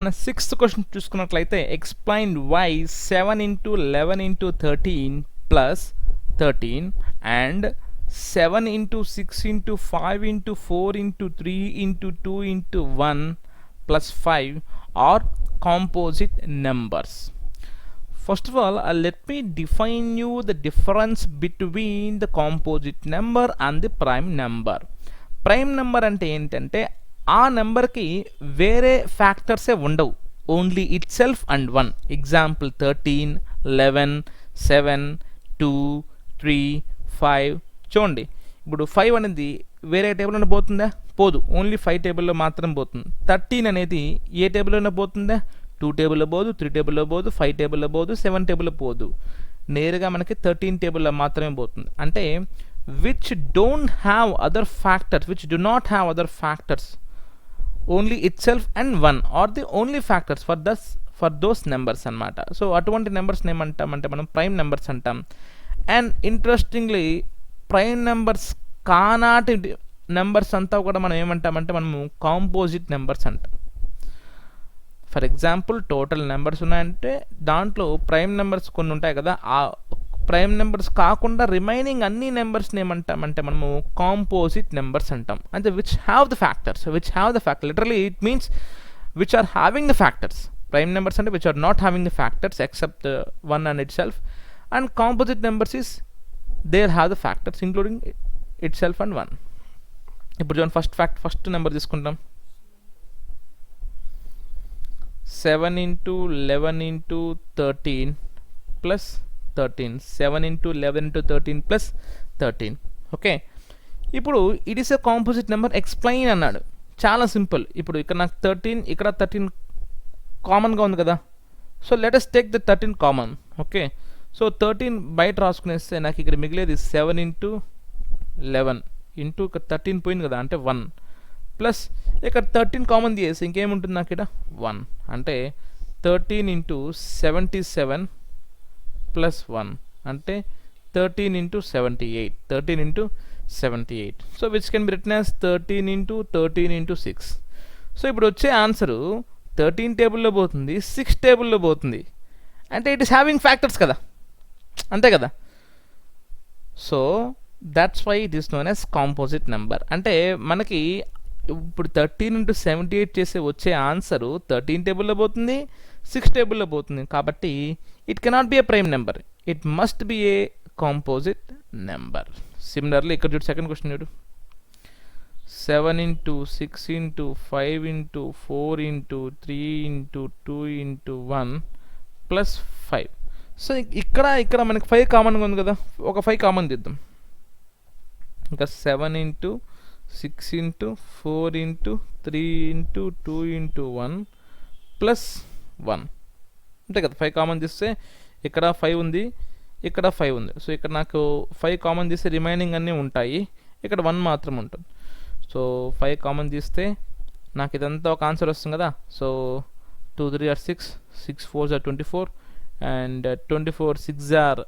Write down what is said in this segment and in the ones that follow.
మన sixth question చూసుకున్నట్లయితే explain why 7 into 11 into 13 plus 13 and 7 into 6 into 5 into 4 into 3 into 2 into 1 plus 5 are composite numbers. First of all, let me define you the difference between the composite number and the prime number. Prime number అంటే ఏంటంటే ఆ నెంబర్కి వేరే ఫ్యాక్టర్సే ఉండవు, only it self and one. Example 13, 11, 7, 2, 3, 5. చూడండి, ఇప్పుడు 5 అనేది వేరే టేబుల్లోనే పోతుందా? పోదు, ఓన్లీ 5 టేబుల్లో మాత్రం పోతుంది. 13 అనేది ఏ టేబుల్లోనే పోతుందా? 2 టేబుల్లో పోదు, 3 టేబుల్లో పోదు, 5 టేబుల్లో పోదు, 7 టేబుల్లో పోదు. నేరుగా మనకి 13 టేబుల్లో మాత్రమే పోతుంది. అంటే which don't have other factors, which do not have other factors, only itself and one are the only factors for those numbers అన్నమాట. సో అటువంటి నెంబర్స్ ఏమంటామంటే మనం ప్రైమ్ నెంబర్స్ అంటాం. అండ్ ఇంట్రెస్టింగ్లీ ప్రైమ్ నెంబర్స్ కానాటి నెంబర్స్ అంతా కూడా మనం ఏమంటామంటే మనము కాంపోజిట్ నెంబర్స్ అంటాం. ఫర్ ఎగ్జాంపుల్ టోటల్ నెంబర్స్ ఉన్నాయంటే దాంట్లో ప్రైమ్ నెంబర్స్ కొన్ని ఉంటాయి కదా, ఆ ప్రైమ్ నెంబర్స్ కాకుండా రిమైనింగ్ అన్ని నెంబర్స్ని ఏమంటామంటే మనము కాంపోజిట్ నెంబర్స్ అంటాం. అంటే which have the factors, literally it means which are having the factors. Prime numbers అంటే which are not having the factors except one and itself. And composite numbers is there have the factors including itself and one. ఇప్పుడు చూడండి, first number తీసుకుంటాం. 7 into 11 into 13 plus 13. 7 into 11 into 13 plus 13. Okay, ఇప్పుడు it is a composite number. Explain అన్నాడు, చాలా simple. ఇప్పుడు ఇక్కడ నాకు 13, ఇక్కడ 13 కామన్గా ఉంది కదా. So let us take the 13 common. Okay, so 13 బయట రాసుకునేస్తే నాకు ఇక్కడ మిగిలేది 7 into 11 ఇంటూ ఇక్కడ 13 పోయింది కదా, అంటే 1 ప్లస్ ఇక్కడ 13 కామన్ తీసేసి ఇంకేముంటుంది నాకు ఇక్కడ 1. అంటే 13 into 77 ప్లస్ 1 అంటే 13 into 78. 13 into 78. So which can be written as 13 into 13 into 6. So ఇప్పుడు వచ్చే ఆన్సరు 13 టేబుల్లో పోతుంది, 6 టేబుల్లో పోతుంది. అంటే ఇట్ ఈస్ హ్యావింగ్ ఫ్యాక్టర్స్ కదా, అంతే కదా. So that's why it is known as composite number. అంటే మనకి ఇప్పుడు 13 into 78 చేసే వచ్చే ఆన్సరు 13 టేబుల్లో పోతుంది, 6 టేబుల్లో పోతుంది. కాబట్టి it cannot be a prime number, it must be a composite number. Similarly ఇక్కడ చూడు, సెకండ్ క్వశ్చన్ చూడు. 7 into 6 into 5 into 4 into 3 into 2 into 1 plus 5. So ఇక్కడ మనకి 5 కామన్గా ఉంది కదా, ఒక 5 కామన్ తీద్దాం. ఇంకా 7 into 6 into 4 into 3 into 2 into 1 plus 1 అంతే కదా. 5 కామన్ తీస్తే ఇక్కడ 5 ఉంది, ఇక్కడ 5 ఉంది. సో ఇక్కడ నాకు 5 కామన్ తీస్తే రిమైనింగ్ అన్నీ ఉంటాయి, ఇక్కడ 1 మాత్రం ఉంటుంది. సో 5 కామన్ తీస్తే నాకు ఇదంతా ఒక ఆన్సర్ వస్తుంది కదా. So 2 3 are 6, 6 4s are 24 and 24 6 are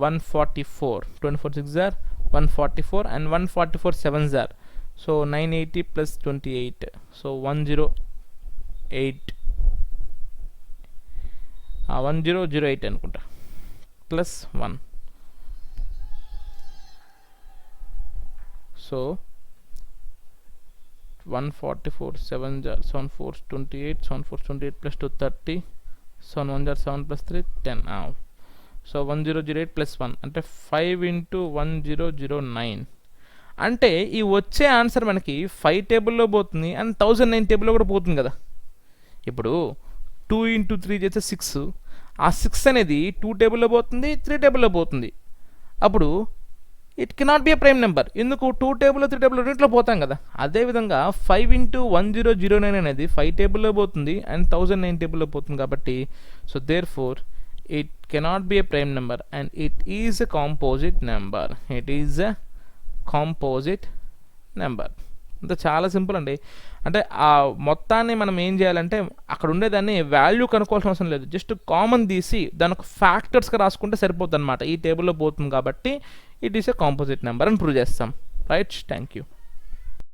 144. 24 6 are 144 and 144 7s are. So 980 plus 28. So 108 1008 అనుకుంటా plus 1. So 144 7s are 7 4s 28, 7 4s 28 plus 2 30, 7 1s are 7 plus 3 10. So 1008 plus 1 అంటే 5 into 1009. అంటే ఈ వచ్చే ఆన్సర్ మనకి 5 టేబుల్లో పోతుంది అండ్ 1009 టేబుల్లో కూడా పోతుంది కదా. ఇప్పుడు 2 into 3 చేస్తే 6, ఆ 6 అనేది 2 టేబుల్లో పోతుంది, 3 టేబుల్లో పోతుంది. అప్పుడు it cannot be a prime number. ఎందుకు? 2 టేబుల్లో 3 టేబుల్లో రెంట్లో పోతాం కదా. అదేవిధంగా 5 into 1009 అనేది 5 టేబుల్లో పోతుంది అండ్ 1009 టేబుల్లో పోతుంది. కాబట్టి so therefore it cannot be a prime number and it is a composite number. It is a composite number. అంతే, చాలా సింపుల్ అండి. అంటే ఆ మొత్తాన్ని మనం ఏం చేయాలంటే అక్కడ ఉండేదాన్ని వాల్యూ కనుక్కోవాల్సిన అవసరం లేదు, జస్ట్ కామన్ తీసి దానికి ఫ్యాక్టర్స్గా రాసుకుంటే సరిపోతుంది అనమాట. ఈ టేబుల్లో పోతుంది కాబట్టి it is a composite number అని ప్రూవ్ చేస్తాం. Right, thank you.